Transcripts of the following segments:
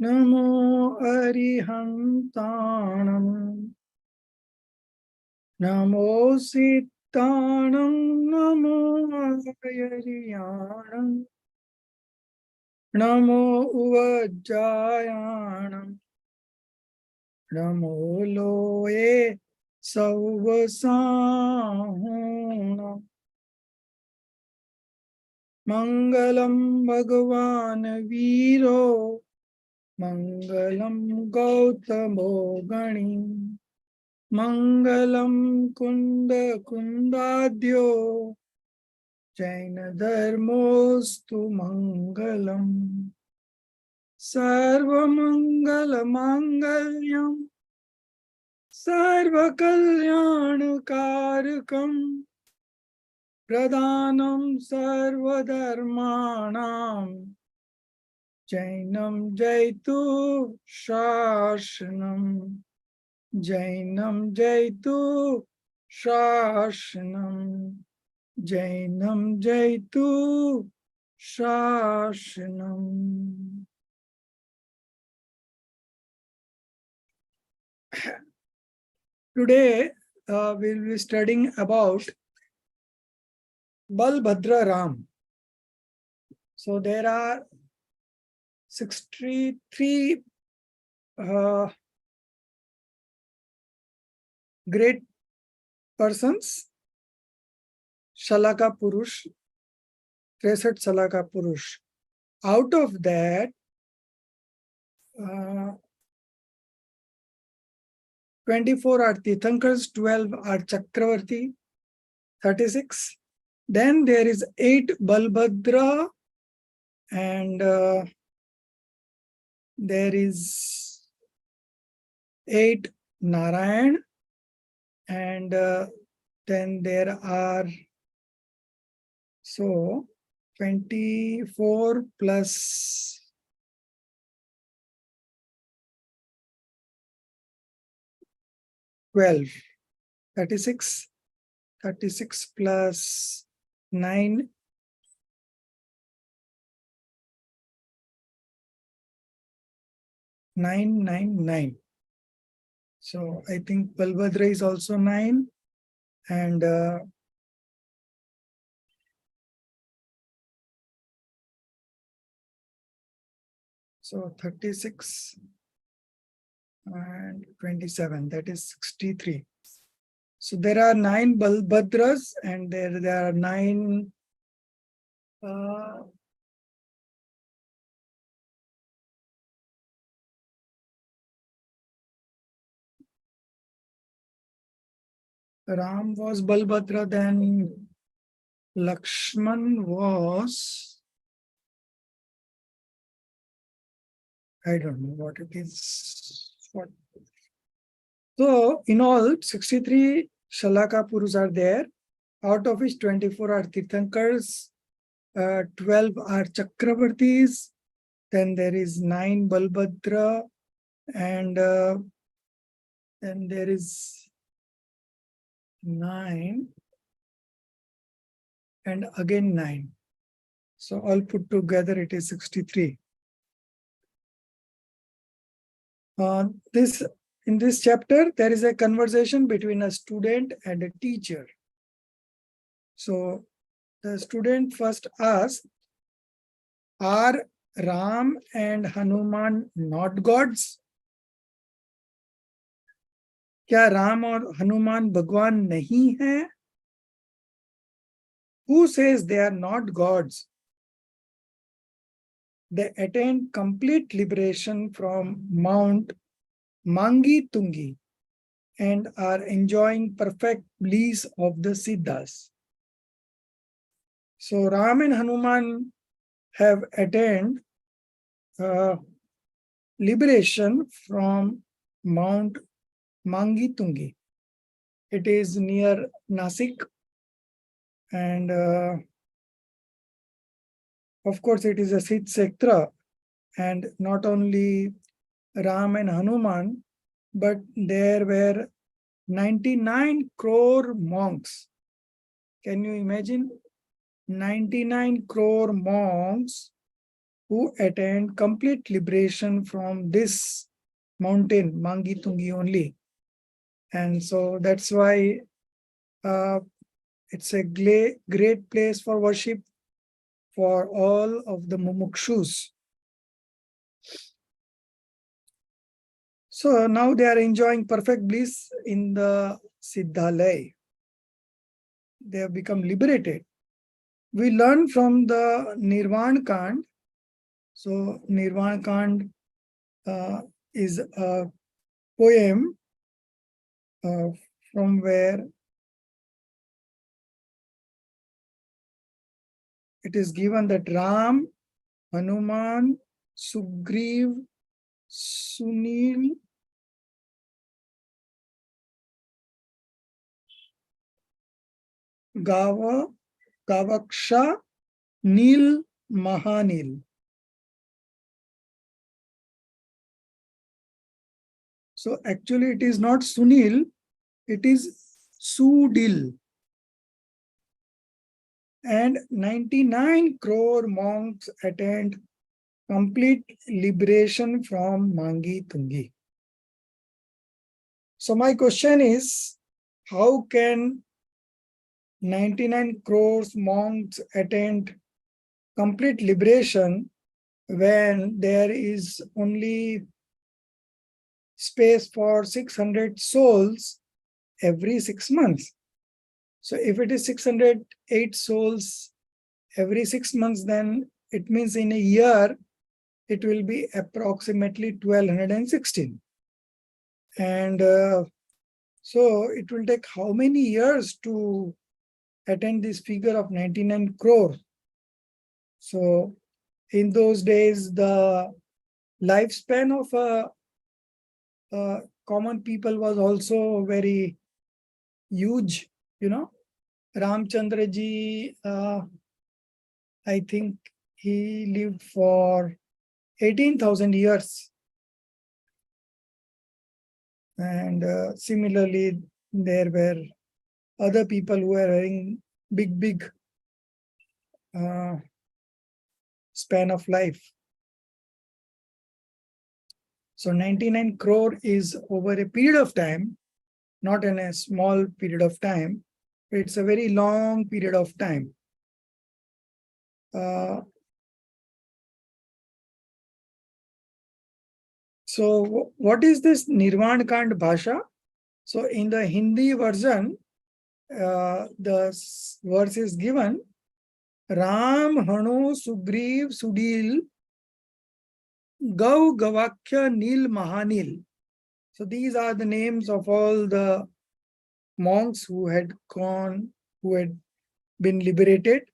नमो अरिहन्ताणं नमो सिताणं नमो अयरियाणं नमो उवज्जायाणं नमो लोये सौवसाहुणं मङ्गलं भगवान् वीरो मङ्गलं गौतमो गणी मङ्गलं कुन्दकुन्दाद्यो जैनधर्मोऽस्तु मङ्गलम् सर्वमङ्गलमाङ्गल्यं सर्वकल्याणकारकं प्रदानं सर्वधर्माणां जैनं जयतु शासनम् जैनं जयतु शासनम् जैनं जयतु शासनम्. Today we'll be studying about Balbhadra Ram. So there are 63 great persons, Shalaka Purush, 63 Shalaka Purush. Out of that, 24 are Tirthankars, 12 are Chakravarti, 36. Then there is 8 Balbhadra, and there is 8 Narayan, and then there are, so 24 plus 12, 36, 36 plus 9, 9. So I think Balbhadra is also 9, and so 36 and 27, that is 63. So there are 9 Balbhadras, and there are 9 Ram was Balbhadra, then Lakshman was, I don't know what it is. So in all, 63 Shalaka Purus are there, out of which 24 are Tirthankars, 12 are Chakravartis, then there is 9 Balbhadra, and then there is 9 and again 9. So all put together it is 63. In this chapter, there is a conversation between a student and a teacher. So the student first asks, are Ram and Hanuman not gods? क्या राम और हनुमान भगवान नहीं हैं? Who says they are not gods? They attained complete liberation from Mount Mangi Tungi and are enjoying perfect bliss of the Siddhas. So Ram and Hanuman have attained liberation from Mount Mangi Tungi. It is near Nasik, and of course it is a Siddh Sektra, and not only Ram and Hanuman, but there were 99 crore monks. Can you imagine? 99 crore monks who attained complete liberation from this mountain, Mangi Tungi only. And so that's why it's a great place for worship for all of the mumukshus. So now they are enjoying perfect bliss in the Siddhalaya. They have become liberated. We learn from the Nirvan Kand. So Nirvan Kand is a poem from where it is given that Ram, Hanuman, Sugriv, Sunil, Gavaksha, Nil, Mahanil. So actually it is not Sunil, it is Sudil. And 99 crore monks attained complete liberation from Mangi Tungi. So my question is, how can 99 crores monks attain complete liberation when there is only space for 600 souls every 6 months? So if it is 608 souls every 6 months, then it means in a year, it will be approximately 1216. And so it will take how many years to attain this figure of 99 crore? So in those days, the lifespan of common people was also very huge, you know. Ramchandra ji, I think he lived for 18,000 years. And similarly, there were other people who were having big span of life. So 99 crore is over a period of time, not in a small period of time. It's a very long period of time. So what is this Nirvan Kand Bhasha? So in the Hindi version, the verse is given, Ram, Hanu, Sugriv, Sudil, Gau, Gavakya, Nil, Mahanil. So these are the names of all the monks who had been liberated.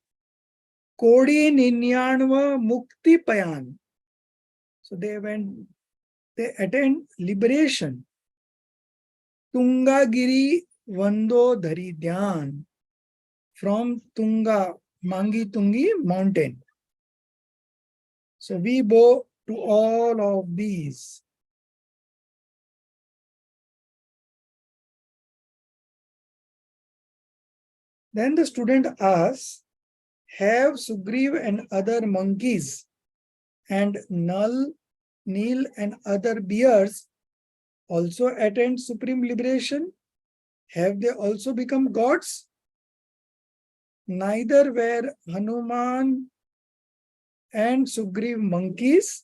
Kodi Ninyanva Mukti Payan. So they attained liberation. Tungagiri Vando Dhari Dhyan, from Tunga, Mangi Tungi mountain. So we bow to all of these. Then the student asks, have Sugriv and other monkeys and Nal, Nil and other bears also attained supreme liberation? Have they also become gods? Neither were Hanuman and Sugriv monkeys,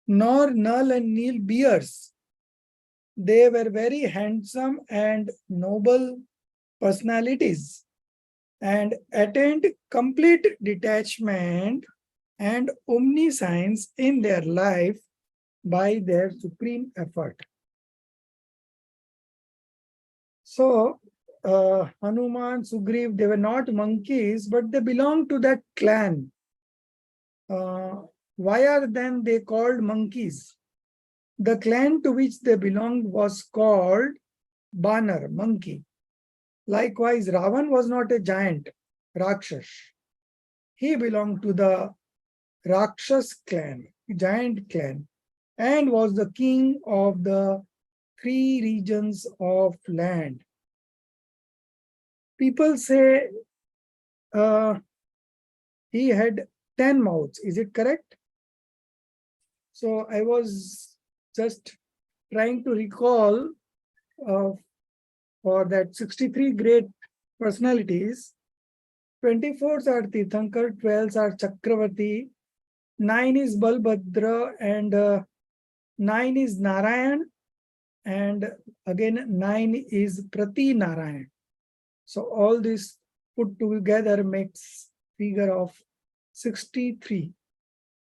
nor Nal and Nil bears. They were very handsome and noble personalities and attained complete detachment and omniscience in their life by their supreme effort. So, Hanuman, Sugriv, they were not monkeys, but they belonged to that clan. Why are then they called monkeys? The clan to which they belonged was called Banar, monkey. Likewise, Ravan was not a giant, Rakshas. He belonged to the Rakshas clan, giant clan, and was the king of the 3 regions of land. People say he had 10 mouths. Is it correct? So I was just trying to recall for that 63 great personalities. 24s are Tirthankar, 12s are Chakravarti, 9 is Balbhadra, and 9 is Narayan, and again 9 is Prati Narayan. So all this put together makes figure of 63.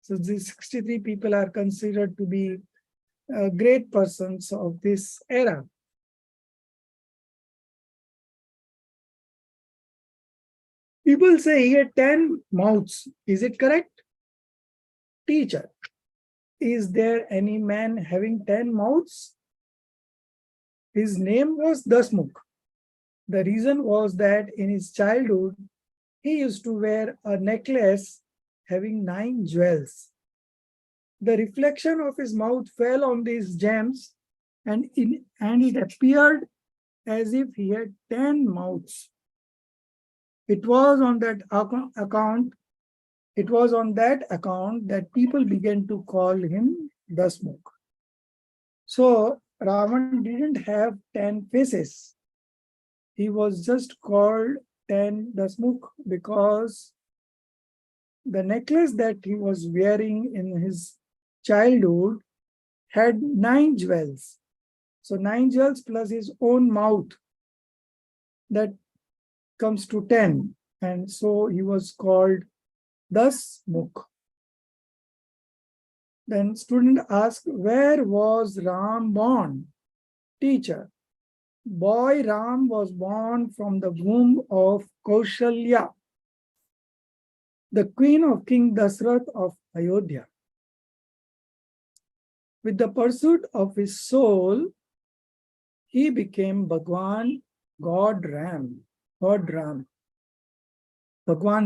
So these 63 people are considered to be great persons of this era. People say he had 10 mouths. Is it correct? Teacher, is there any man having 10 mouths? His name was Dasmukh. The reason was that in his childhood, he used to wear a necklace having 9 jewels. The reflection of his mouth fell on these gems, and it appeared as if he had 10 mouths. It was on that account that people began to call him Dasmukh. So Ravan didn't have 10 faces. He was just called 10 Dasmukh because the necklace that he was wearing in his childhood had 9 jewels. So 9 jewels plus his own mouth, that comes to 10. And so he was called Dasmukh. Then student asked, where was Ram born? Teacher, boy Ram was born from the womb of Kaushalya, the queen of King Dasrath of Ayodhya. With the pursuit of his soul, he became Bhagwan, Bhagwan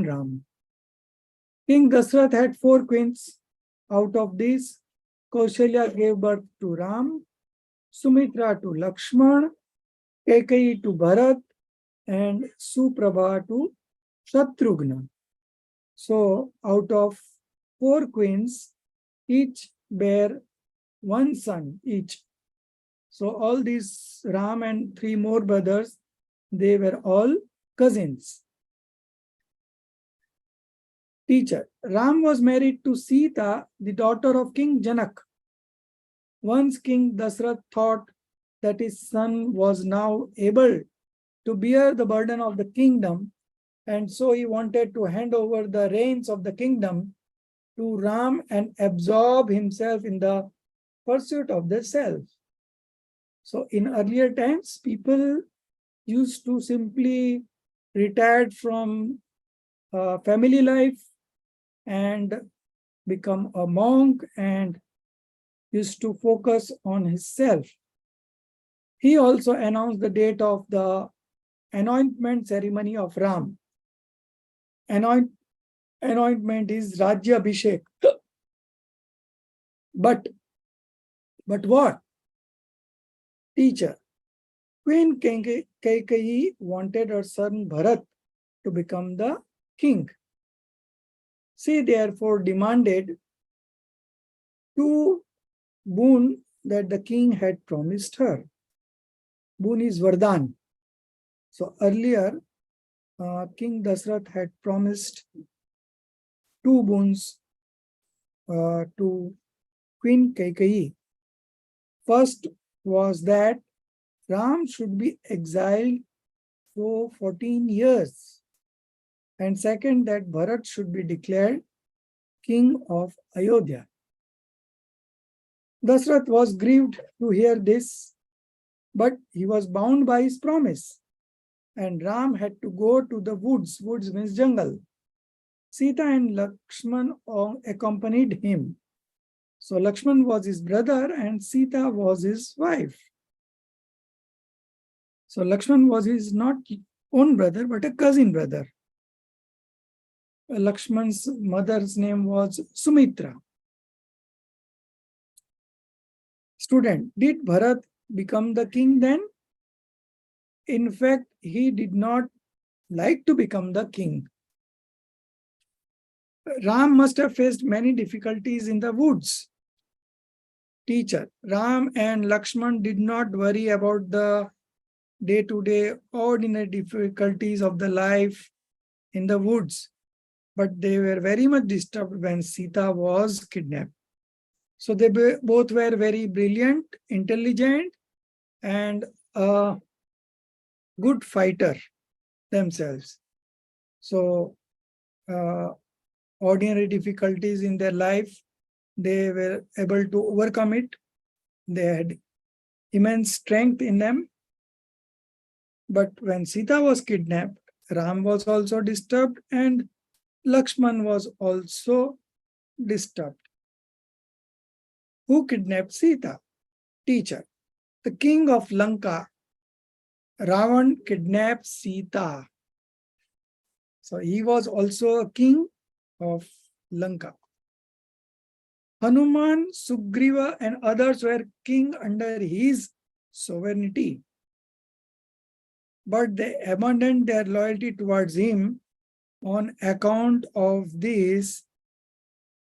Ram. King Dasrath had 4 queens. Out of these, Kaushalya gave birth to Ram, Sumitra to Lakshman, Kaikeyi to Bharat, and Suprabha to Shatrughna. So, out of 4 queens, each bear 1 son each. So, all these Ram and 3 more brothers, they were all cousins. Teacher, Ram was married to Sita, the daughter of King Janak. Once King Dasrath thought that his son was now able to bear the burden of the kingdom, and so he wanted to hand over the reins of the kingdom to Ram and absorb himself in the pursuit of the self. So in earlier times, people used to simply retire from family life and become a monk and used to focus on his self. He also announced the date of the anointment ceremony of Ram. Anointment is Rajya Abhishek. But what? Teacher, Queen Kaikeyi wanted her son Bharat to become the king. She therefore demanded 2 boon that the king had promised her. Boon is Vardhan. So earlier, King Dasrath had promised 2 boons to Queen Kaikeyi. First was that Ram should be exiled for 14 years. And second, that Bharat should be declared king of Ayodhya. Dasrath was grieved to hear this, but he was bound by his promise. And Ram had to go to the woods. Woods means jungle. Sita and Lakshman accompanied him. So Lakshman was his brother and Sita was his wife. So Lakshman was his not own brother, but a cousin brother. Lakshman's mother's name was Sumitra. Student, did Bharat become the king then? In fact, he did not like to become the king. Ram must have faced many difficulties in the woods. teacher. Ram and Lakshman did not worry about the day-to-day ordinary difficulties of the life in the woods, but they were very much disturbed when Sita was kidnapped. So they both were very brilliant, intelligent, and a good fighter themselves. So ordinary difficulties in their life, they were able to overcome it. They had immense strength in them. But when Sita was kidnapped, Ram was also disturbed and Lakshman was also disturbed. Who kidnapped Sita? Teacher. The king of Lanka, Ravan, kidnapped Sita. So he was also a king of Lanka. Hanuman, Sugriva, and others were king under his sovereignty. But they abandoned their loyalty towards him on account of this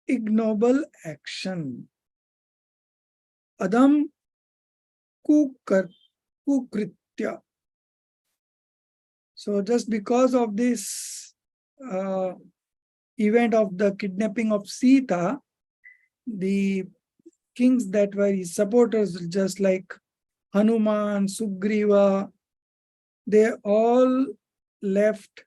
ignoble action. Adam Kukritya. So just because of this event of the kidnapping of Sita, the kings that were his supporters, just like Hanuman, Sugriva, they all left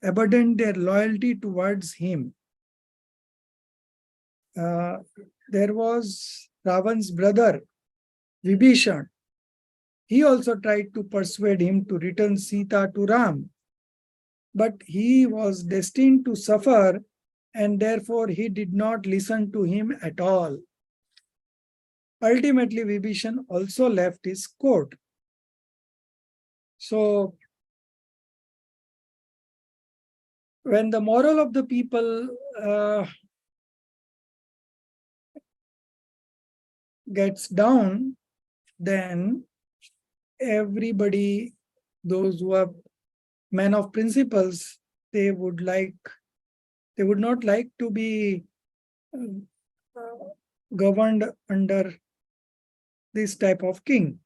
abandoned their loyalty towards him. There was Ravan's brother, Vibhishan. He also tried to persuade him to return Sita to Ram. But he was destined to suffer, and therefore he did not listen to him at all. Ultimately, Vibhishan also left his court. So, when the moral of the people gets down, then everybody, those who are men of principles, they would not like to be governed under this type of king.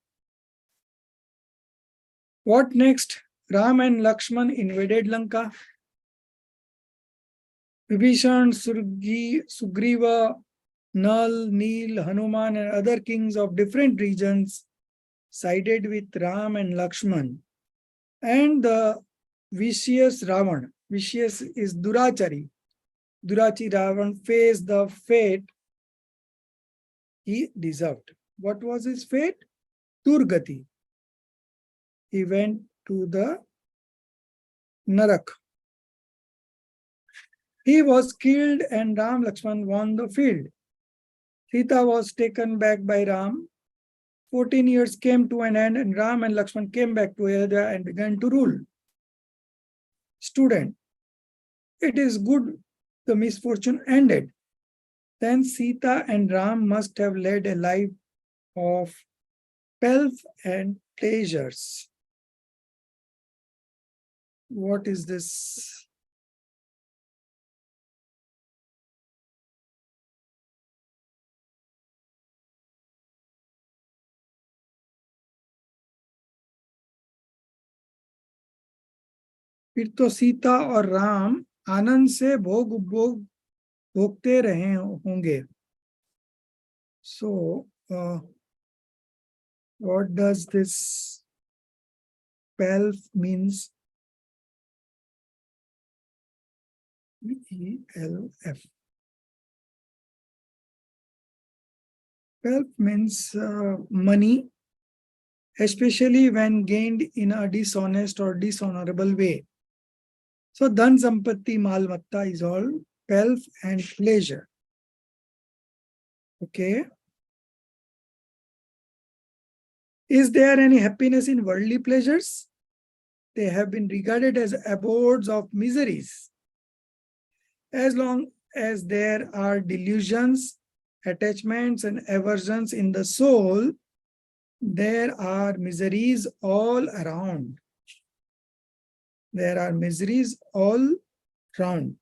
What next? Ram and Lakshman invaded Lanka. Vibhishan, Sugriva, Nal, Neel, Hanuman, and other kings of different regions sided with Ram and Lakshman. And the vicious Ravan, vicious is Durachari. Durachi Ravan faced the fate he deserved. What was his fate? Durgati. He went to the Narak. He was killed and Ram Lakshman won the field. Sita was taken back by Ram. 14 years came to an end and Ram and Lakshman came back to Ayodhya and began to rule. Student, it is good the misfortune ended. Then Sita and Ram must have led a life of pelf and pleasures. What is this? फिर तो सीता और राम आनंद से भोगते रहे होंगे. So, what does this pelf means? Pelf. Pelf means money, especially when gained in a dishonest or dishonorable way. So, dhan sampatti mal matta is all pelf and pleasure. Okay. Is there any happiness in worldly pleasures? They have been regarded as abodes of miseries. As long as there are delusions, attachments, and aversions in the soul, there are miseries all around. There are miseries all round.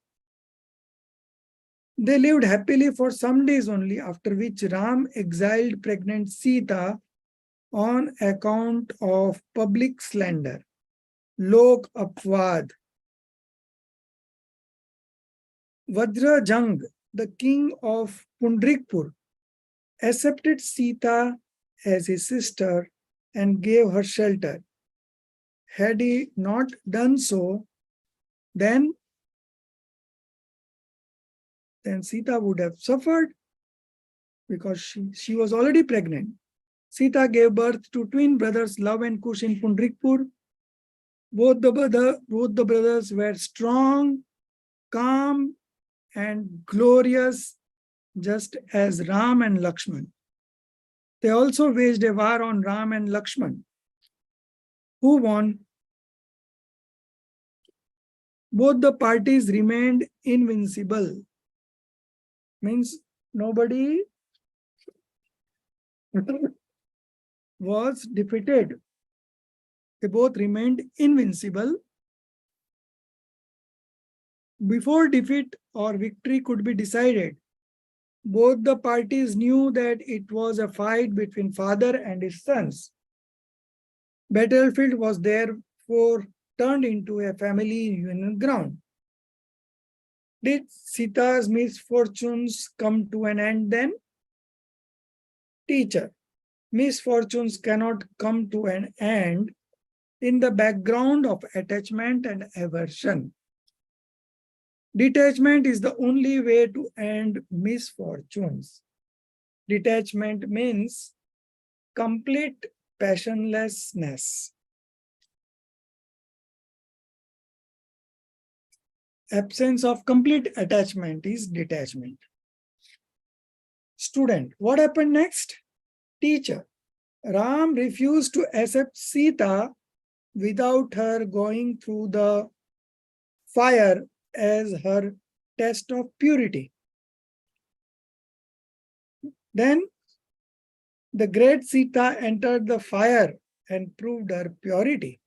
They lived happily for some days only, after which Ram exiled pregnant Sita on account of public slander. Lok Apvad. Vajrajang, the king of Pundrikpur, accepted Sita as his sister and gave her shelter. Had he not done so, then Sita would have suffered, because she was already pregnant. Sita gave birth to twin brothers Love and Kush in Pundrikpur. Both the brothers were strong, calm, and glorious, just as Ram and Lakshman. They also waged a war on Ram and Lakshman. Who won? Both the parties remained invincible. Means nobody was defeated. They both remained invincible. Before defeat or victory could be decided, both the parties knew that it was a fight between father and his sons. Battlefield was therefore turned into a family reunion ground. Did Sita's misfortunes come to an end then? Teacher, misfortunes cannot come to an end in the background of attachment and aversion. Detachment is the only way to end misfortunes. Detachment means complete passionlessness. Absence of complete attachment is detachment. Student, what happened next? Teacher, Ram refused to accept Sita without her going through the fire as her test of purity. Then the great Sita entered the fire and proved her purity.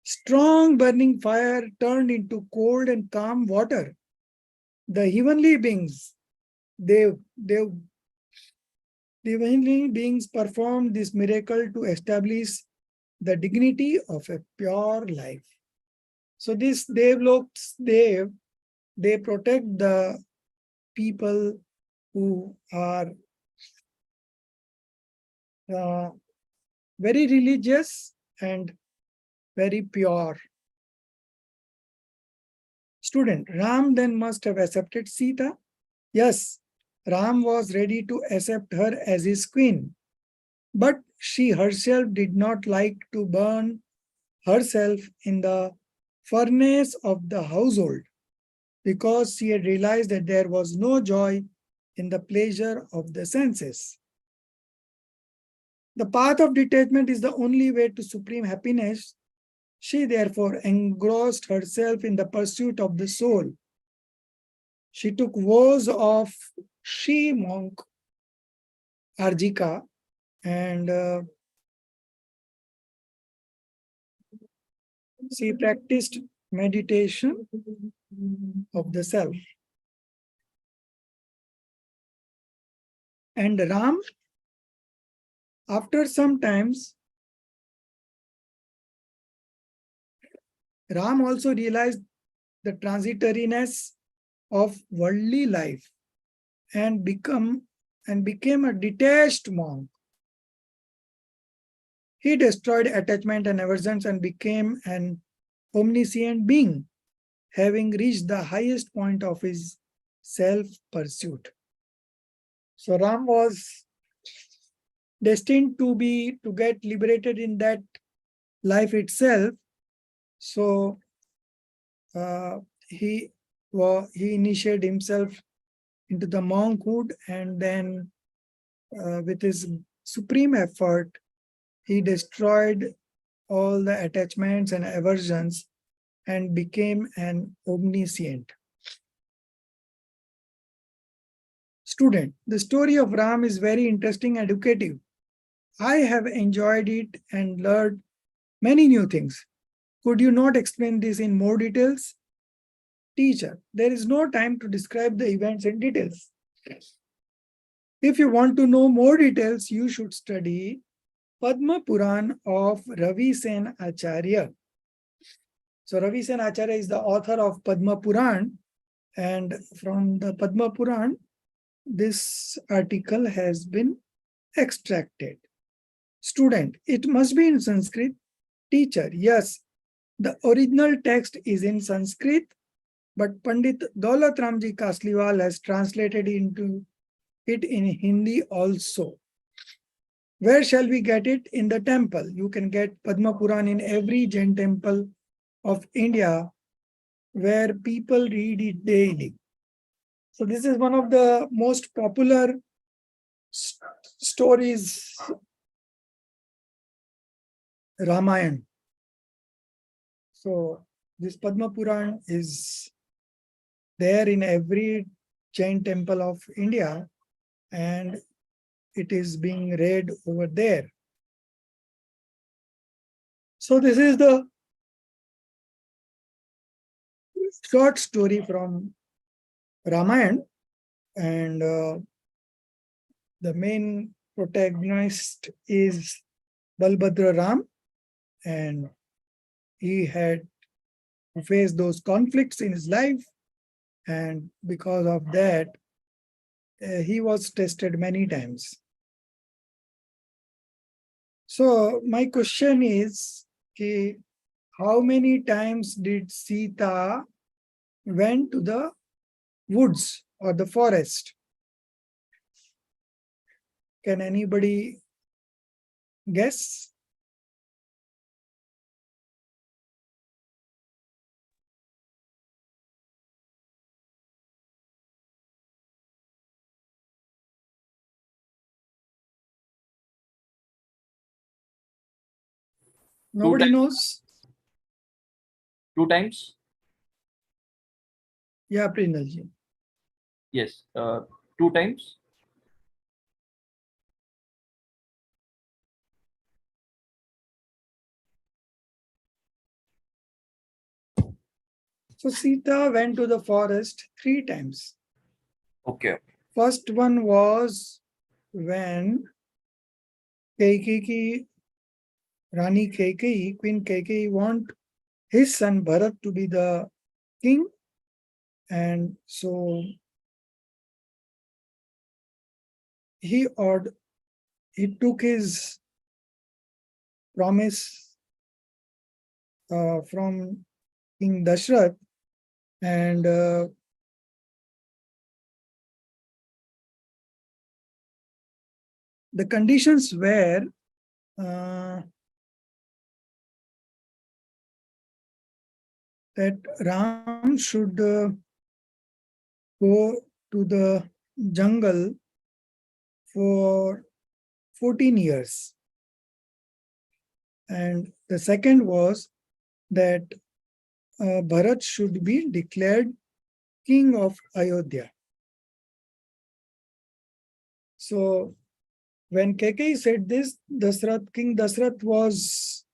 Strong burning fire turned into cold and calm water. The heavenly beings, the heavenly beings performed this miracle to establish the dignity of a pure life. So these Devloks, they protect the people who are very religious and very pure. Student, Ram then must have accepted Sita. Yes, Ram was ready to accept her as his queen, but she herself did not like to burn herself in the furnace of the household, because she had realized that there was no joy in the pleasure of the senses. The path of detachment is the only way to supreme happiness. She therefore engrossed herself in the pursuit of the soul. She took vows of she-monk Arjika, and she practiced meditation of the self. And Ram, after some times, Ram also realized the transitoriness of worldly life and became a detached monk. He destroyed attachment and aversions and became an omniscient being, having reached the highest point of his self-pursuit. So Ram was destined to get liberated in that life itself. So he initiated himself into the monkhood, and then with his supreme effort, he destroyed all the attachments and aversions and became an omniscient. Student, the story of Ram is very interesting and educative. I have enjoyed it and learned many new things. Could you not explain this in more details? teacher. There is no time to describe the events in details. If you want to know more details, you should study Padma Puran of Ravi Sen Acharya. So Ravi Sen Acharya is the author of Padma Puran, and from the Padma Puran, this article has been extracted. Student, it must be in Sanskrit. Teacher, yes, the original text is in Sanskrit, but Pandit Daulat Ramji Kasliwal has translated into it in Hindi also. Where shall we get it? In the temple. You can get Padma Puran in every Jain temple of India where people read it daily. So this is one of the most popular stories, Ramayana. So this Padma Puran is there in every Jain temple of India, and it is being read over there. So this is the short story from Ramayana, and the main protagonist is Balbhadra Ram, and he had to face those conflicts in his life, and because of that, he was tested many times. So my question is, how many times did Sita went to the woods or the forest? Can anybody guess? Nobody knows? 2 times? Yeah, Prinalji. Yes, 2 times. So Sita went to the forest 3 times. Okay. First one was when Kaikeyi, Rani Kaikeyi, Queen Kaikeyi want his son Bharat to be the king, and so he took his promise from King Dashrath, and the conditions were that Ram should go to the jungle for 14 years. And the second was that Bharat should be declared king of Ayodhya. So when Kaikeyi said this, King Dashrath was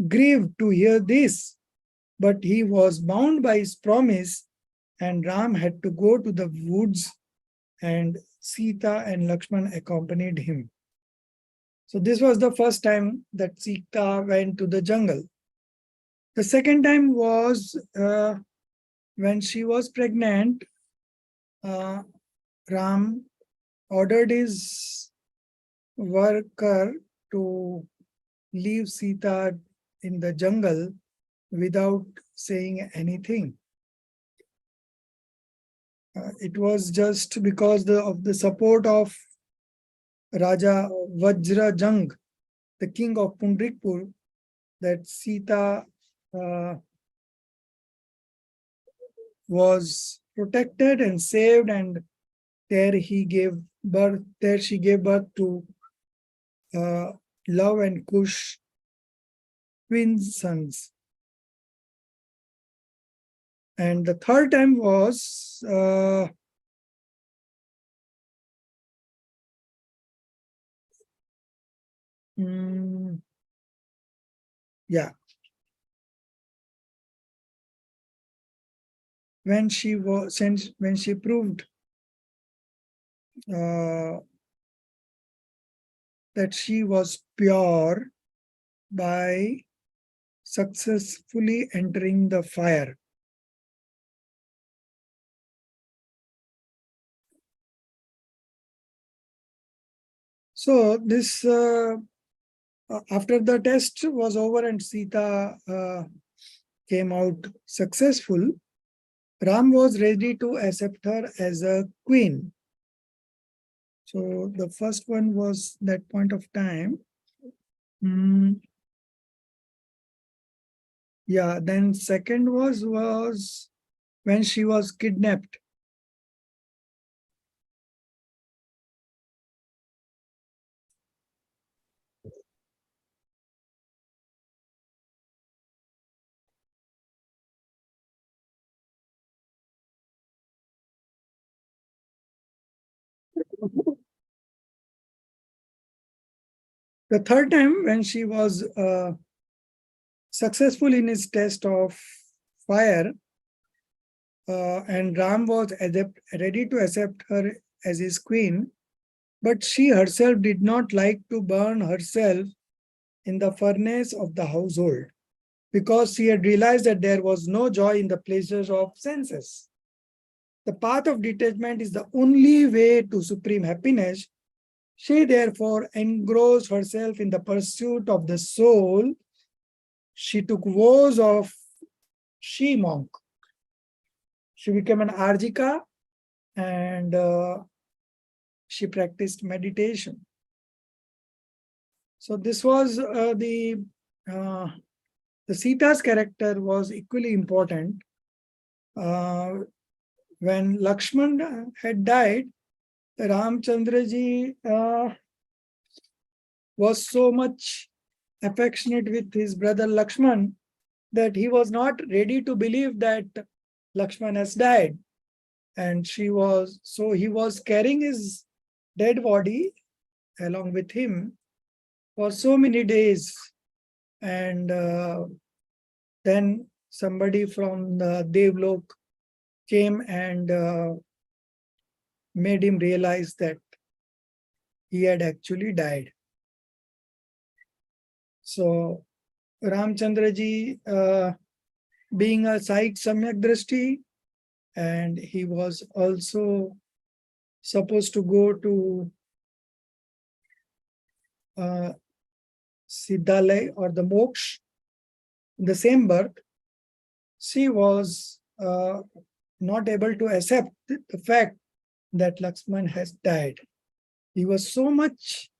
grieved to hear this, but he was bound by his promise, and Ram had to go to the woods, and Sita and Lakshman accompanied him. So this was the first time that Sita went to the jungle. The second time was when she was pregnant. Ram ordered his worker to leave Sita in the jungle without saying anything. It was just because of the support of Raja Vajrajang, the king of Pundrikpur, that Sita was protected and saved, and there she gave birth to Love and Kush, twin sons. And the third time was yeah. when she proved that she was pure by successfully entering the fire. So this after the test was over and Sita came out successful, Ram was ready to accept her as a queen. So the first one was that point of time. Yeah, then second was when she was kidnapped. The third time when she was successful in his test of fire, and Ram was ready to accept her as his queen, but she herself did not like to burn herself in the furnace of the household because she had realized that there was no joy in the pleasures of senses. The path of detachment is the only way to supreme happiness. She therefore engrossed herself in the pursuit of the soul. She took vows of she monk. She became an Arjika and she practiced meditation. So this was the Sita's character was equally important. When Lakshman had died, Ramchandraji was so much affectionate with his brother Lakshman that he was not ready to believe that Lakshman has died. And he was carrying his dead body along with him for so many days. And then somebody from the Devlok came and made him realize that he had actually died. So Ramchandraji, being a Saik Samyak Drishti, and he was also supposed to go to Siddhalay or the Moksha in the same birth, she was not able to accept the fact that Lakshman has died. He was so much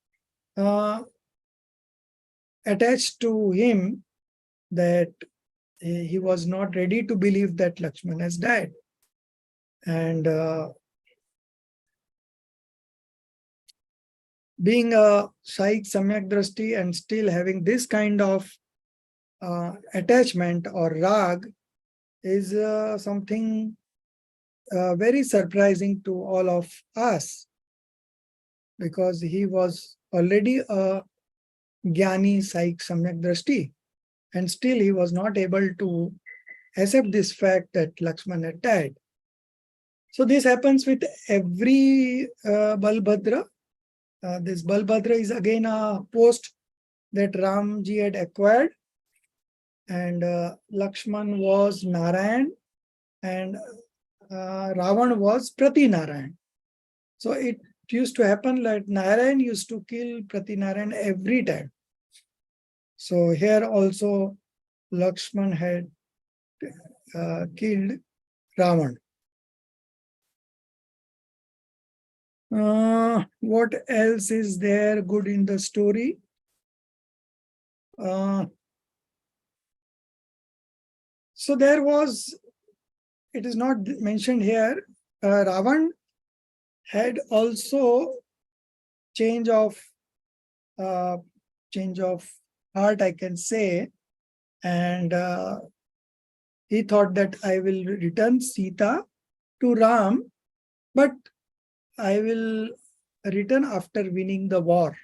attached to him that he was not ready to believe that Lakshman has died. And being a Saik Samyak Drishti and still having this kind of attachment or rag is something very surprising to all of us, because he was already a Jnani Saik Samyak Drishti, and still he was not able to accept this fact that Lakshman had died. So this happens with every Balbhadra. This Balbhadra is again a post that Ramji had acquired, and Lakshman was Narayan and Ravan was Prati Narayan. So it used to happen like Narayan used to kill Prati Narayan every time. So here also Lakshman had killed Ravan. What else is there good in the story? So there was, it is not mentioned here, Ravan had also change of heart, I can say, and he thought that I will return Sita to Ram, but I will return after winning the war.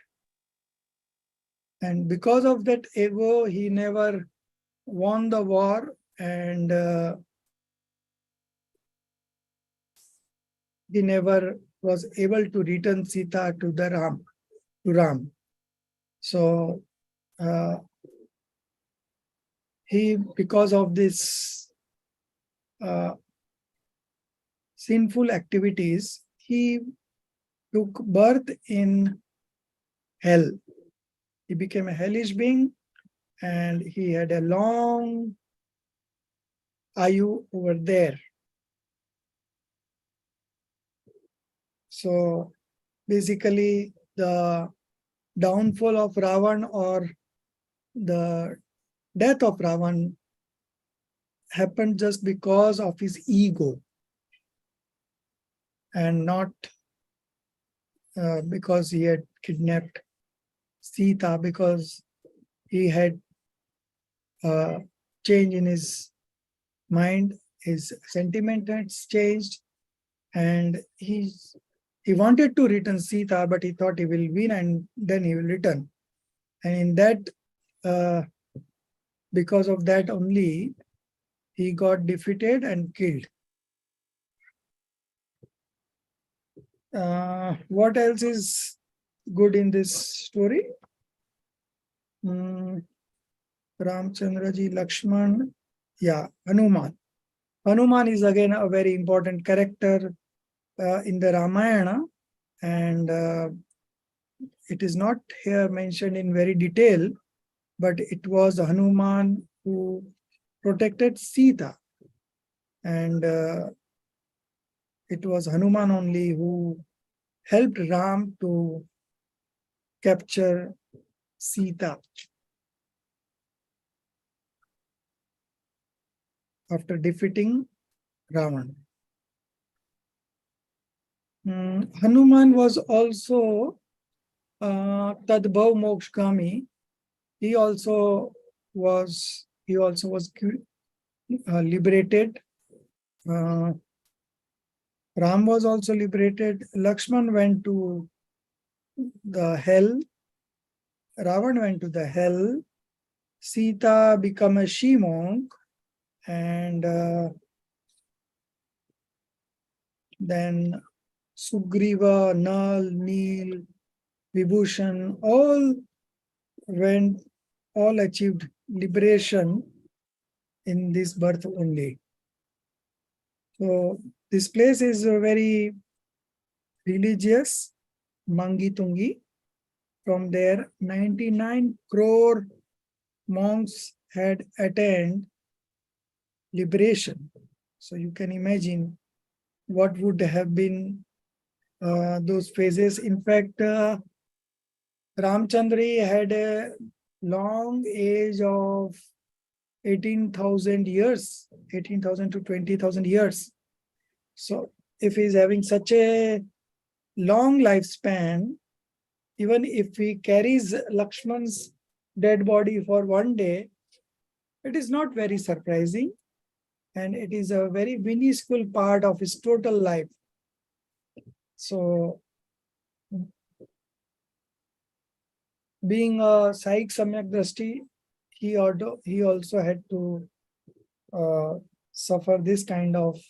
And because of that ego, he never won the war, and he never was able to return Sita to Ram. So he, because of this sinful activities, he took birth in hell. He became a hellish being, and he had a long ayu over there. So basically, the downfall of Ravan, or the death of Ravan, happened just because of his ego, and not because he had kidnapped Sita, because he had change in his mind, his sentiment has changed, and he wanted to return Sita, but he thought he will win and then he will return. And in that, because of that only, he got defeated and killed. What else is good in this story? Ramchandra ji, Lakshman, yeah, Hanuman. Hanuman is again a very important character in the Ramayana, and it is not here mentioned in very detail, but it was Hanuman who protected Sita, and it was Hanuman only who helped Ram to capture Sita after defeating Ravan. Hanuman was also Tadbhav Mokshgami. He also was liberated. Ram was also liberated. Lakshman went to the hell. Ravan went to the hell. Sita became a she monk, and then Sugriva, Nal, Neel, Vibhushan, all achieved liberation in this birth only. So this place is very religious, Mangitungi. From there, 99 crore monks had attained liberation. So you can imagine what would have been those phases. In fact, Ramchandri had a long age of 18,000 years, 18,000 to 20,000 years. So if he's having such a long lifespan, even if he carries Lakshman's dead body for one day, it is not very surprising, and it is a very minuscule part of his total life. So being a Saik Samyak Drashti, he also had to suffer this kind of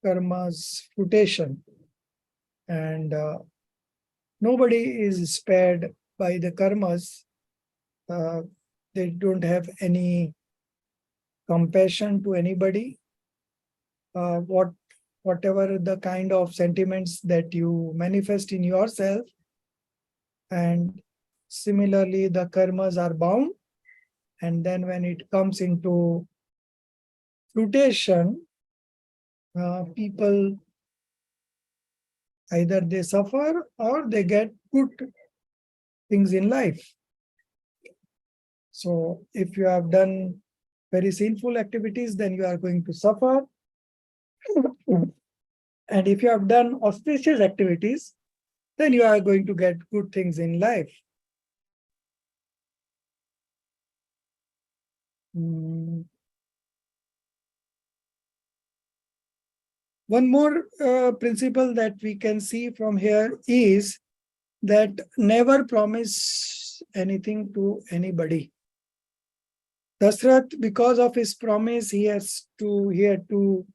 karma's fruition, and nobody is spared by the karmas. They don't have any compassion to anybody. Whatever the kind of sentiments that you manifest in yourself, and similarly the karmas are bound, and then when it comes into fruition, people either they suffer or they get good things in life. So if you have done very sinful activities, then you are going to suffer. And if you have done auspicious activities, then you are going to get good things in life. One more principle that we can see from here is that never promise anything to anybody. Dasrath, because of his promise, he had to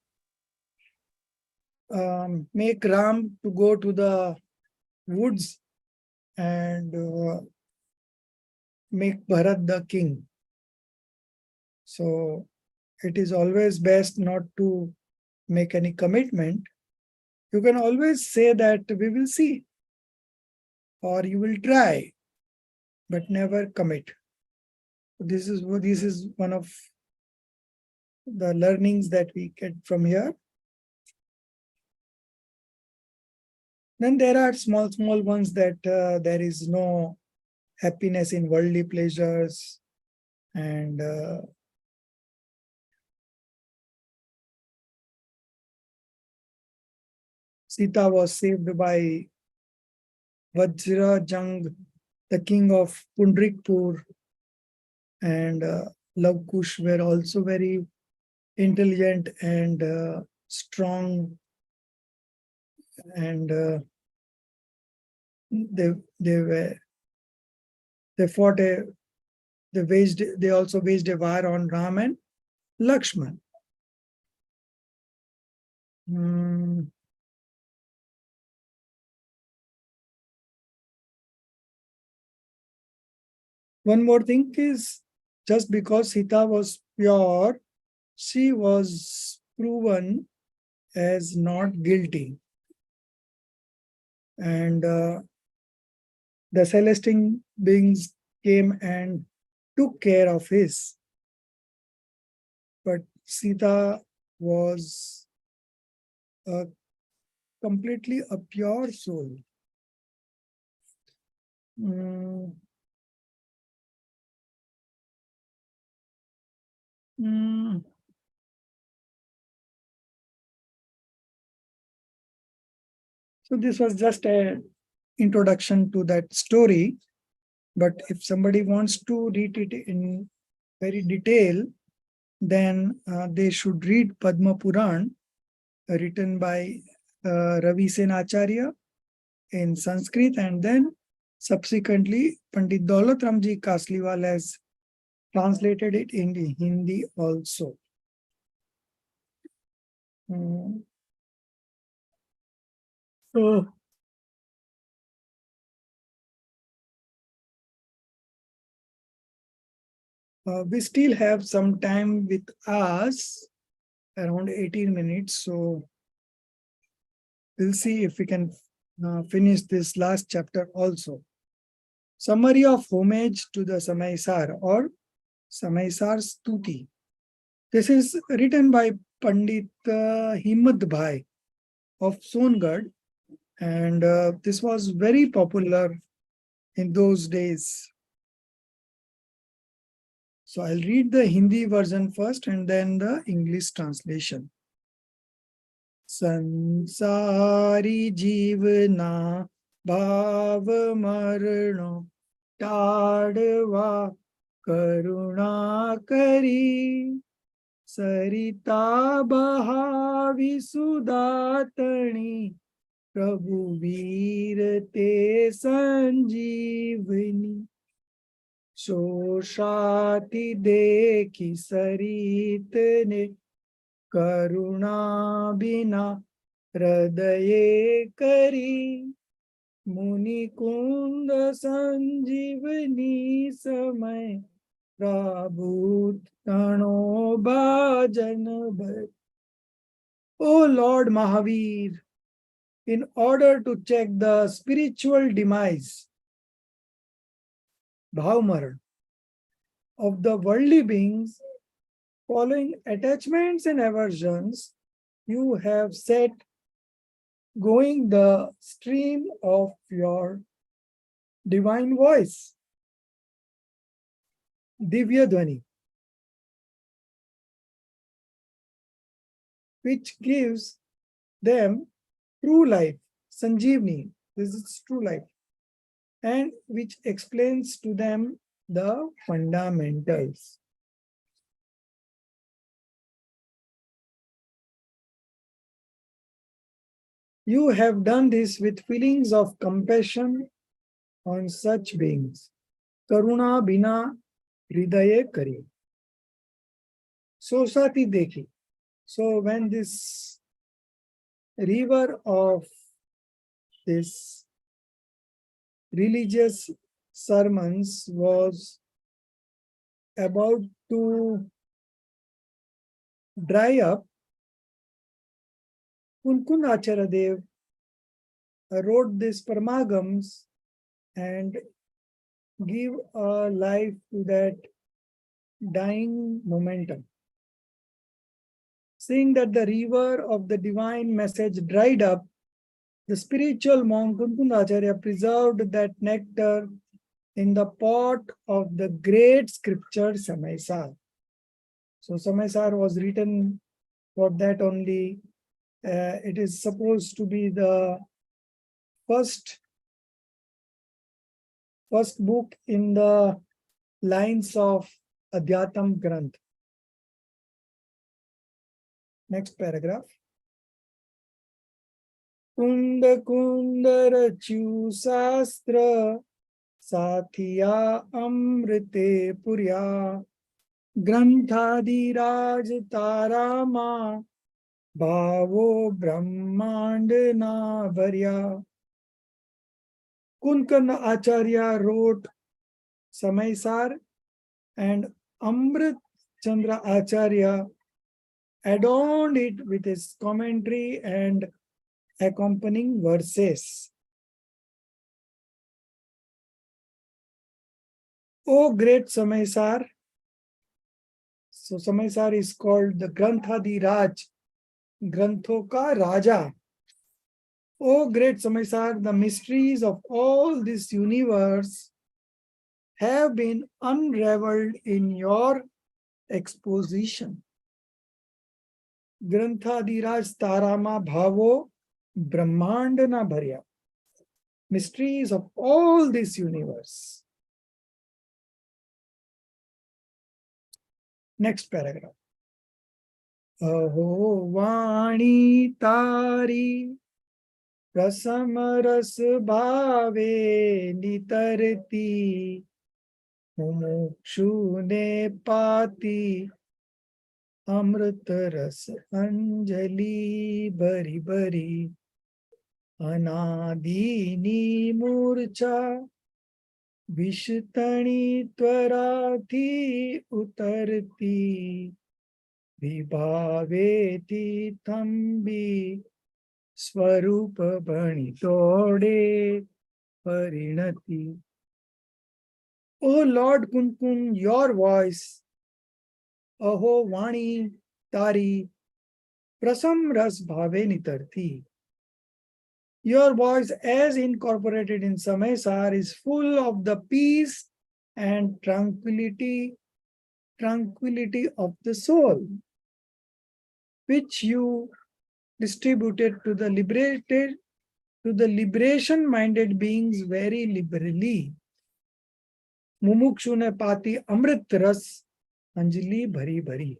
make Ram to go to the woods and make Bharat the king. So it is always best not to make any commitment. You can always say that we will see, or you will try, but never commit. This is one of the learnings that we get from here. Then there are small ones that there is no happiness in worldly pleasures, and Sita was saved by Vajra Jang, the king of Pundrikpur, and Love Kush were also very intelligent and strong, and they fought they also waged a war on Ram and Lakshman. One more thing is, just because Sita was pure, she was proven as not guilty. And the celestial beings came and took care of his. But Sita was completely a pure soul. So this was just an introduction to that story. But if somebody wants to read it in very detail, then they should read Padma Puran, written by Ravi Sen Acharya in Sanskrit, and then subsequently Pandit Daulat Ramji Kasliwal has translated it in Hindi also. So we still have some time with us, around 18 minutes. So we'll see if we can finish this last chapter also. Summary of homage to the Samaisar or Samaisar Stuti. This is written by Pandit Himmat Bhai of Songad, and this was very popular in those days. So I'll read the Hindi version first and then the English translation. Sansari jivna bhav marno tadva karuna kari sarita bahavi sudatani prabhu veer te sanjeevani शोषाति देखी सरित ने करुणा बिना हृदय करी मुनि कुंद संजीवनी समय प्रभु तणो भजन भर. O Lord Mahavir, in order to check the spiritual demise, Bhavmaran, of the worldly beings, following attachments and aversions, you have set going the stream of your divine voice, Divya Dhvani, which gives them true life, Sanjeevani, this is true life, and which explains to them the fundamentals. You have done this with feelings of compassion on such beings. Karuna bina hridaye kari. Sosati dekhi. So when this river of this religious sermons was about to dry up, Kunkun Acharyadev wrote these parmagams and give a life to that dying momentum. Seeing that the river of the divine message dried up, the spiritual monk Kunkun Acharya preserved that nectar in the pot of the great scripture Samaisar. So Samaisar was written for that only. It is supposed to be the first book in the lines of Adhyatam Granth. Next paragraph. Kunda kundara chu sastra sathiya amrite purya granthadi raj tarama bhavo brahmand na varya. Kunkan Acharya wrote Samaisar and Amrit Chandra Acharya adorned it with his commentary and accompanying verses. O great Samaisar, so Samaisar is called the Granthadi Raj, Grantho ka Raja. O great Samaisar, the mysteries of all this universe have been unraveled in your exposition. Granthadhiraj Tarama Bhavo Brahmandana Bharya. Mysteries of all this universe. Next paragraph. Aho Vani Tari Rasamaras Bhave Nitarti Mumukshune Pati Amrit Ras Anjali Bari Bari Anadini Murcha Vishtani Tvarati Utarti Vibhaveti Thambi Swarupa Bani Tode Parinati. O Lord Kunkun, your voice, Aho Vani Tari Prasam Ras Bhave Nitarthi. Your voice, as incorporated in Samaisar, is full of the peace and tranquility of the soul, which you distributed to the liberation-minded beings very liberally. Mumukshune pati amrit ras anjali bhari bhari.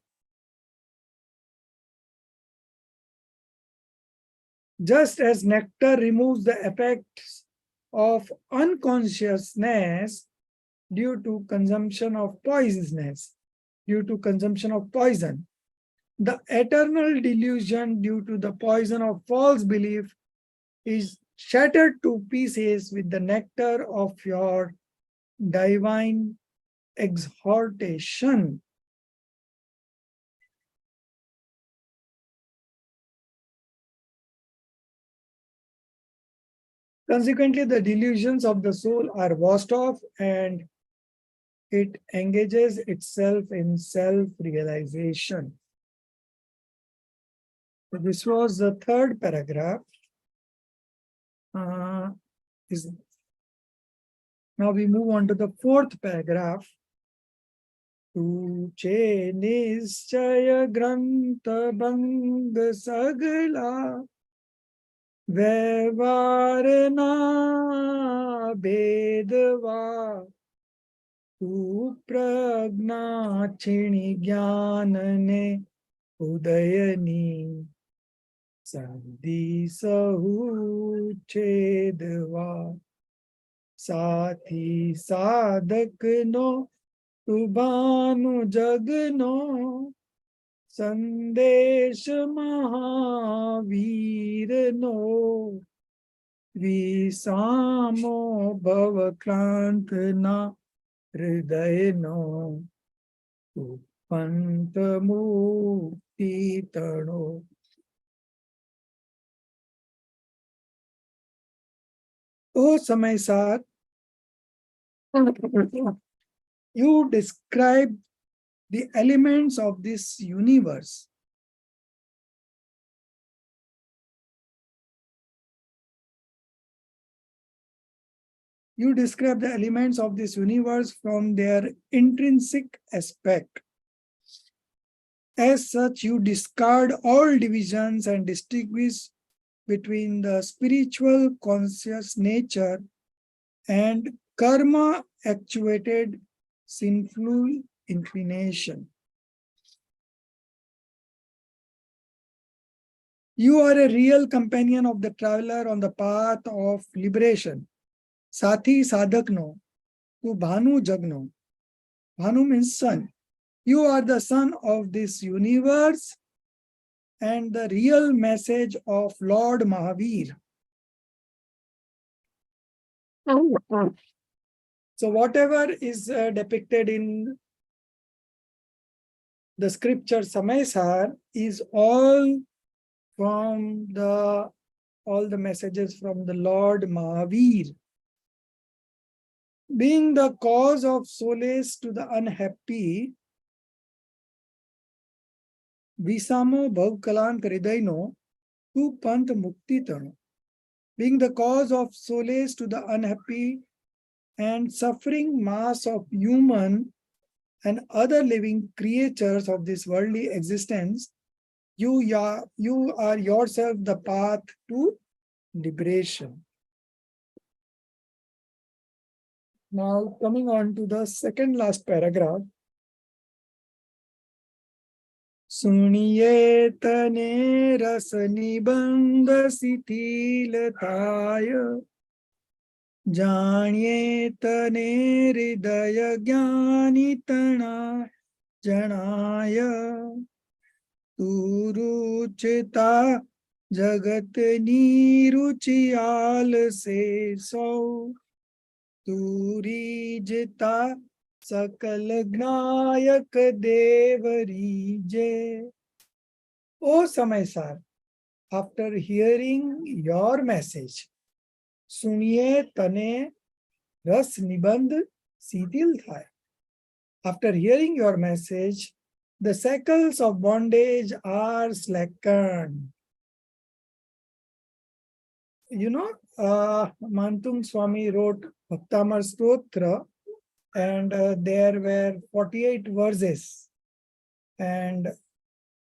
Just as nectar removes the effects of unconsciousness due to consumption of poison, the eternal delusion due to the poison of false belief is shattered to pieces with the nectar of your divine exhortation. Consequently, the delusions of the soul are washed off and it engages itself in self-realization. So this was the third paragraph. Now we move on to the fourth paragraph. Tuche nischaya grantha bang sagala Vevarna bedva tu pragna chini jnanane udayani sandhi sahu chedva sathi sadak no tubhanu jagno संदेश महावीरनो विसामो भवक्रांतना हृदयनो पंत मुक्ति तणो. ओ समय साथ you describe the elements of this universe. You describe the elements of this universe from their intrinsic aspect. As such, you discard all divisions and distinguish between the spiritual conscious nature and karma actuated sinful inclination. You are a real companion of the traveler on the path of liberation. Sathi sadhakno, tu bhanu jagno. Bhanu means sun. You are the sun of this universe and the real message of Lord Mahavir. So whatever is depicted in the scripture Samaysar is all the messages from the Lord Mahavir. Being the cause of solace to the unhappy, Visamo Bhavkalant Hridayno, Tu Pant Mukti Tano. Being the cause of solace to the unhappy and suffering mass of human and other living creatures of this worldly existence, you are yourself the path to liberation. Now coming on to the second last paragraph. सुनिए तने रस निबंध शिथिलताय जानिए तने हृदय ज्ञानी तना जनाय तू रुचिता जगत नीरुचि आल से सौ तुरीजता सकल ज्ञायक देवरीजे. O Samaysar, after hearing your message, सुनिए तने रस निबंध शीतल थाय. After hearing your message, the shackles of bondage are slackened. You know, Mantung Swami wrote Bhaktamar Stotra, and there were 48 verses. And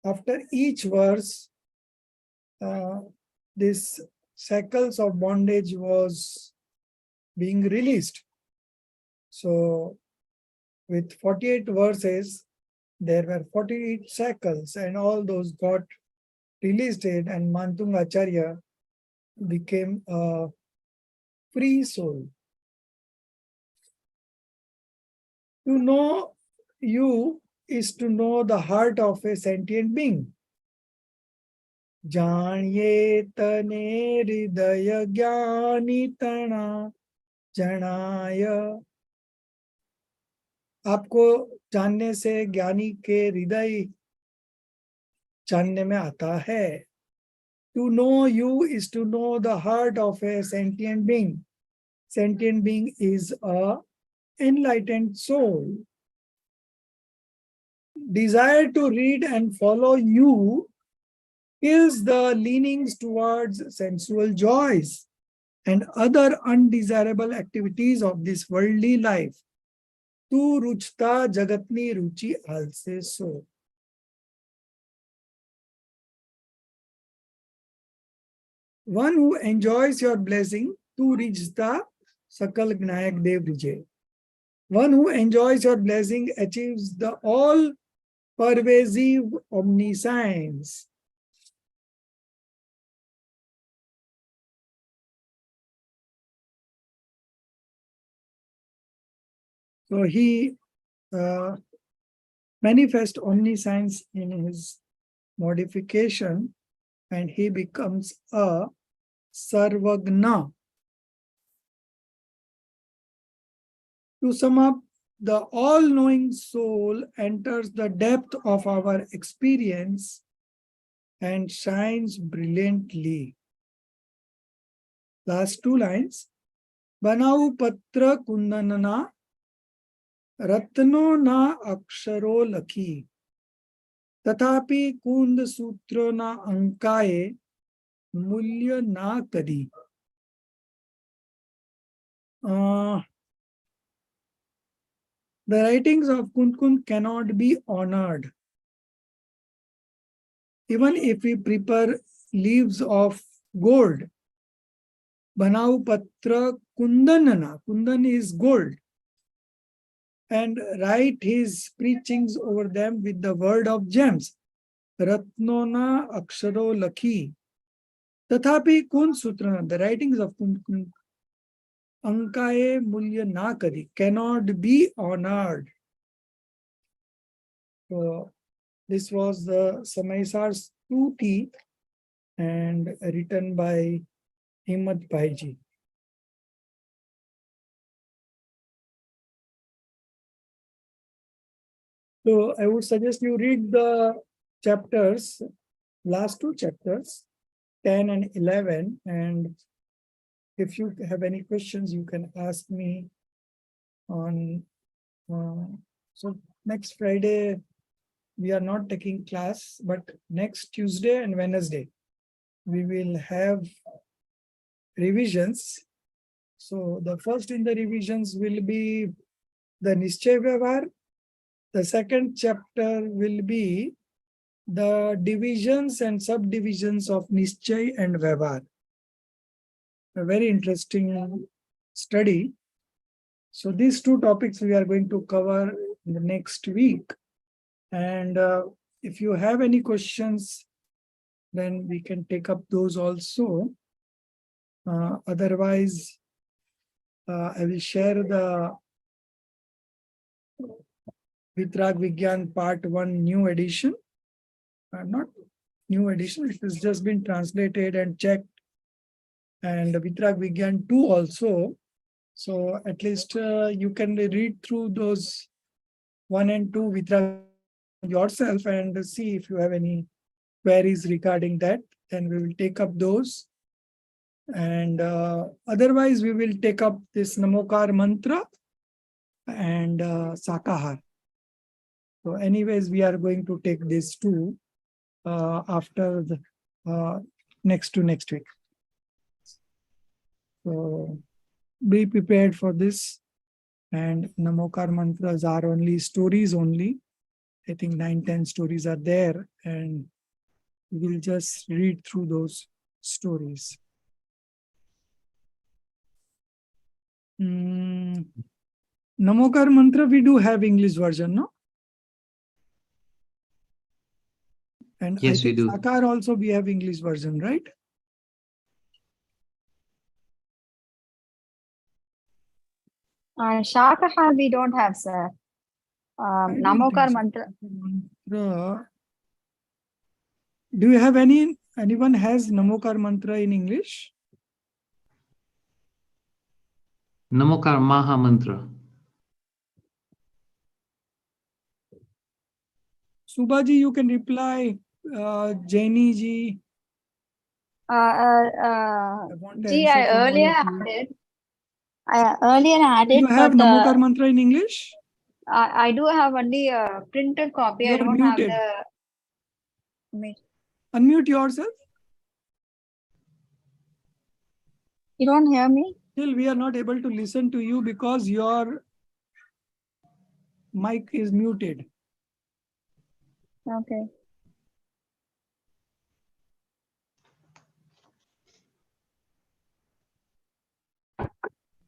after each verse, this shackles of bondage was being released. So with 48 verses, there were 48 shackles, and all those got released, and Mantung Acharya became a free soul. To know you is to know the heart of a sentient being. जानिए तने हृदय ज्ञानी तना जनाय. आपको जानने से ज्ञानी के हृदय जानने में आता है. To know you is to know the heart of a sentient being. Sentient being is a enlightened soul. Desire to read and follow you kills the leanings towards sensual joys and other undesirable activities of this worldly life. Tu ruchta jagatni ruchi alse so. One who enjoys your blessing, tu rijta sakal gnayak dev rije. One who enjoys your blessing achieves the all-pervasive omniscience. So he manifest omniscience in his modification, and he becomes a Sarvagna. To sum up, the all-knowing soul enters the depth of our experience and shines brilliantly. Last two lines. Banau patra kundanana ratno na aksharo lakhi tatapi kund sutra na ankaye mulya na kadi. The writings of Kund cannot be honored. Even if we prepare leaves of gold, Banau Patra Kundanana, Kundan is gold, and write his preachings over them with the word of gems. Ratnona Aksharo Lakhi. Tathapi Kund Sutrana, the writings of Kund Ankaye Mulya Na Kadi, cannot be honored. So this was the Samaisar Stuti and written by Himmat Bhaiji. So I would suggest you read the chapters, last two chapters, 10 and 11. And if you have any questions, you can ask me on. So next Friday, we are not taking class, but next Tuesday and Wednesday, we will have revisions. So the first in the revisions will be the Nischay Vyavhar. The second chapter will be the divisions and subdivisions of Nischay and Vyavhar. A very interesting study. So these two topics we are going to cover in the next week. And if you have any questions, then we can take up those also. Otherwise, I will share the Vitrag Vigyan Part 1 new edition. Not new edition, it has just been translated and checked. And Vitrag Vigyan 2 also. So at least you can read through those 1 and 2 Vitrag yourself and see if you have any queries regarding that. Then we will take up those. And otherwise, we will take up this Namokar mantra and Sakahar. So anyways, we are going to take these two after the next week. So be prepared for this. And Namokar mantras are only stories only. I think 9-10 stories are there, and we'll just read through those stories. Namokar mantra, we do have English version, no? And yes, I think we do. Sakar also we have English version, right? Shakahar we don't have, sir. Namokar mantra. Do you have anyone has Namokar mantra in English? Namokar Maha Mantra. Subhaji, you can reply. Jaini ji. Gee, I earlier added. You have but, Namokar mantra in English? I do have only a printed copy. You I don't muted. have the. Unmute yourself. You don't hear me? Still, we are not able to listen to you because your mic is muted. Okay.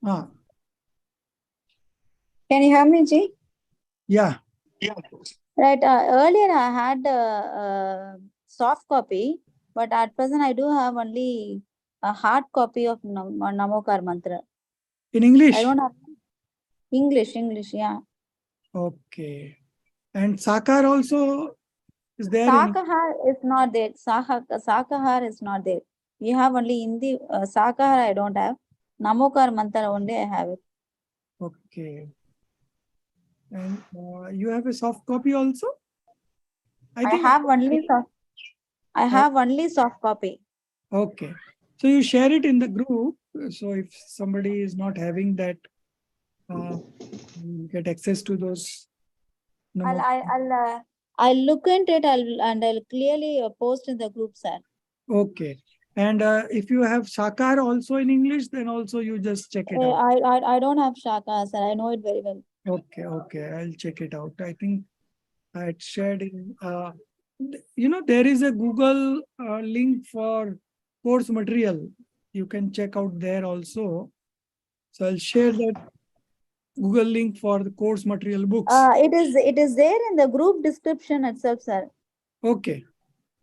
Can you hear me, Ji? Yeah. Right. Earlier I had a soft copy, but at present I do have only a hard copy of Namokar mantra. In English? I don't have English, yeah. Okay. And Sakar also is there in Sakahar is not there. Sakahar is not there. We have only Hindi. Sakahar I don't have. Namokar mantra only I have it. Okay. And you have a soft copy also? I think have only soft. I have only soft copy. Okay. So you share it in the group. So if somebody is not having that, you get access to those. I'll look into it. I'll clearly post in the group, sir. Okay. And if you have Sakar also in English, then also you just check it out. I don't have Shaka, sir. I know it very well. Okay, okay. I'll check it out. I think I had shared in, there is a Google link for course material. You can check out there also. So I'll share that Google link for the course material books. It is there in the group description itself, sir. Okay.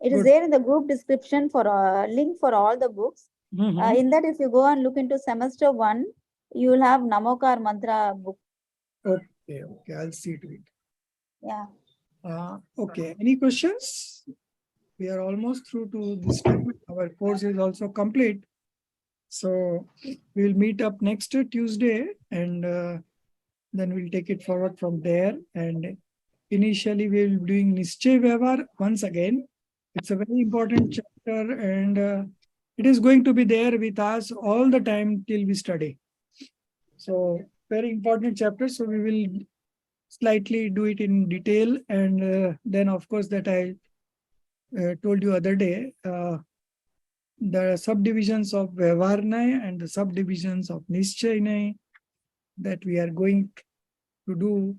It is Good. there in the group description for a link for all the books. Mhm. In that, if you go and look into semester 1, you will have Namokar mantra book. Okay, okay. I'll see to it. Yeah. Okay. Any questions? We are almost through to this time. Our course is also complete. So we'll meet up next Tuesday and then we'll take it forward from there. And initially we'll be doing Nischay Vyavhar once again. It's a very important chapter and it is going to be there with us all the time till we study. So very important chapter. So we will slightly do it in detail. And then of course that I told you other day, the subdivisions of Vyavharnay and the subdivisions of Nischay that we are going to do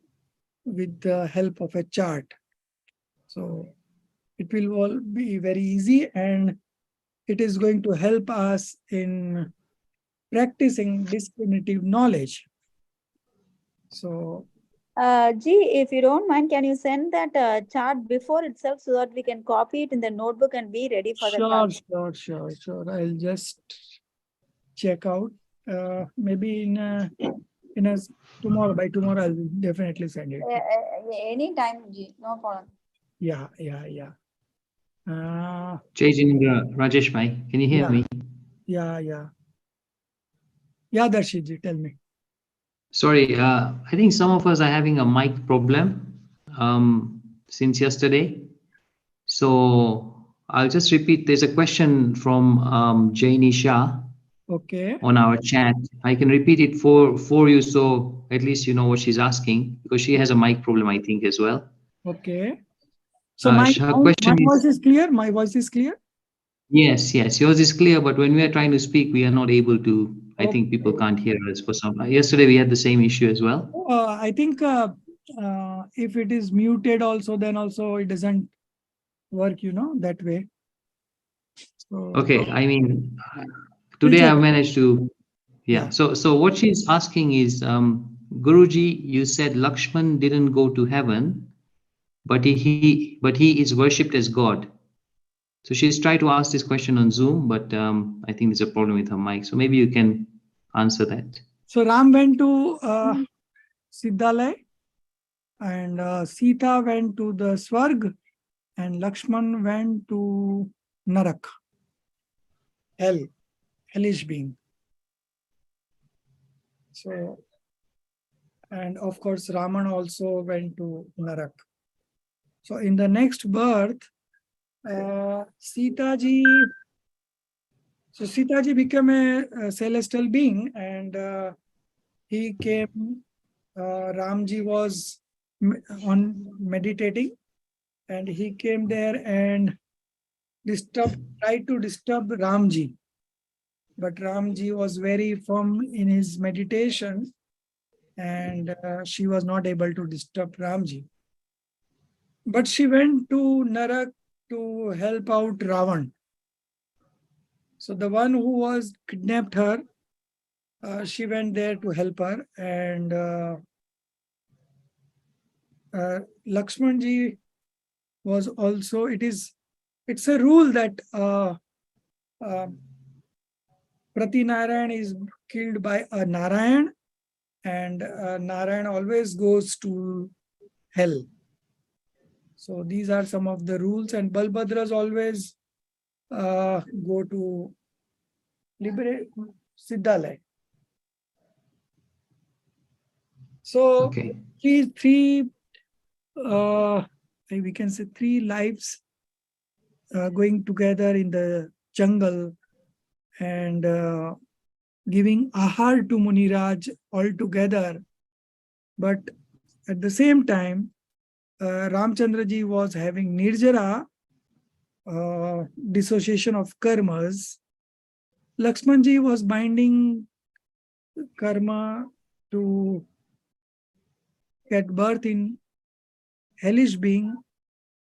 with the help of a chart. So it will all be very easy and it is going to help us in practicing discriminative knowledge. So If you don't mind, can you send that chart before itself so that we can copy it in the notebook and be ready for the class? Sure. I'll just check out. Maybe tomorrow. By tomorrow, I'll definitely send it. Any time, G, no problem. Yeah. Jai Jinendra, Rajesh Bhai, can you hear me? Yeah, Darshit, tell me. Sorry, I think some of us are having a mic problem since yesterday. So I'll just repeat. There's a question from Jaini Shah Okay. on our chat. I can repeat it for you, so at least you know what she's asking, because she has a mic problem, I think, as well. Okay. So my voice is clear? My voice is clear? Yes, yours is clear, but when we are trying to speak, we are not able to. I think people can't hear us for some. Yesterday we had the same issue as well. I think if it is muted also, then also it doesn't work, that way. So, okay, I mean, today I've managed to. Yeah. So what she's asking is, Guruji, you said Lakshman didn't go to heaven, but he is worshipped as God. So she's tried to ask this question on Zoom, but I think there's a problem with her mic. So maybe you can answer that. So Ram went to Siddhalay and Sita went to the Swarg and Lakshman went to Narak, hell, hellish being. So, and of course, Raman also went to Narak. So in the next birth, Sita ji became a celestial being and he came, Ramji was on meditating and he came there and tried to disturb Ramji. But Ramji was very firm in his meditation and she was not able to disturb Ramji. But she went to Narak to help out Ravan. So the one who was kidnapped her, she went there to help her and Lakshmanji was also, it's a rule that Prati Narayan is killed by a Narayan and Narayan always goes to hell. So these are some of the rules, and Balbhadras always go to liberate Siddhalaya. So Okay. three we can say 3 lives going together in the jungle and giving ahar to Muniraj all together. But at the same time, Ramchandra ji was having nirjara, dissociation of karmas. Lakshman ji was binding karma to get birth in hellish being,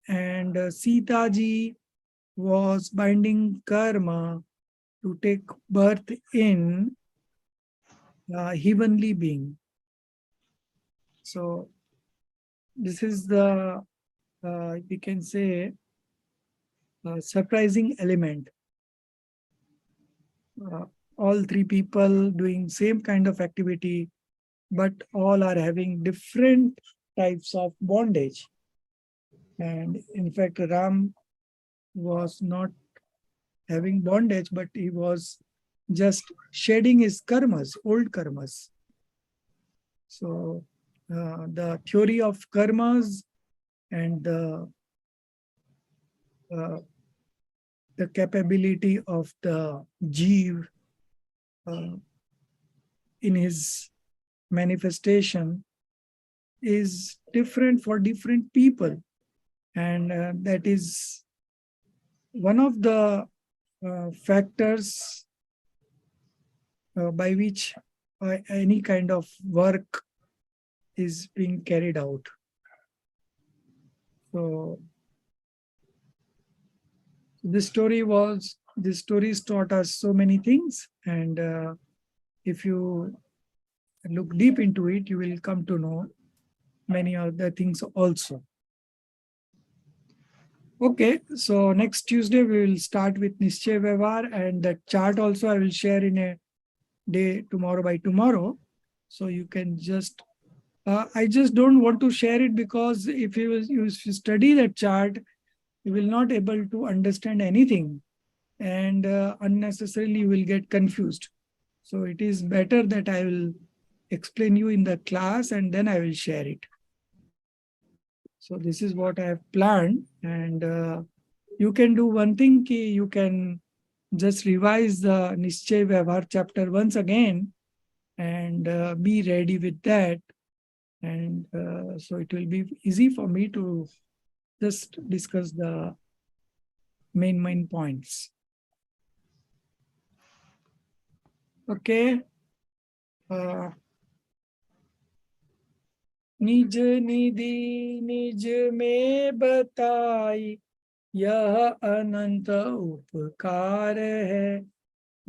and Sita ji was binding karma to take birth in heavenly being. So this is the we can say surprising element. All 3 people doing same kind of activity, but all are having different types of bondage. And in fact, Ram was not having bondage, but he was just shedding his karmas, old karmas. So the theory of karmas and the capability of the Jeev in his manifestation is different for different people. And that is one of the factors by which any kind of work is being carried out. So this stories taught us so many things, and if you look deep into it, you will come to know many other things also. Okay, so next Tuesday we will start with Nischay Vyavhar, and that chart also I will share in a day by tomorrow. So you can just, I just don't want to share it because if you study that chart, you will not able to understand anything, and unnecessarily you will get confused. So it is better that I will explain you in the class and then I will share it. So this is what I have planned, and you can do one thing, you can just revise the Nischay Vyavhar chapter once again and be ready with that. And so it will be easy for me to just discuss the main points. Okay. निज निधि निज में बताई, यह अनंत उपकार है,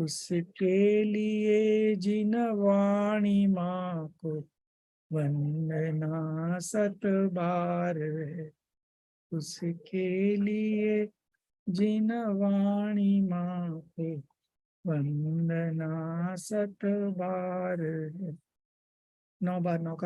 उसके लिए जिन वाणी माँ को वंदना 7 बार है, उसके लिए जिन वाणी माँ को वंदना 7 बार है। 9 बार 9 का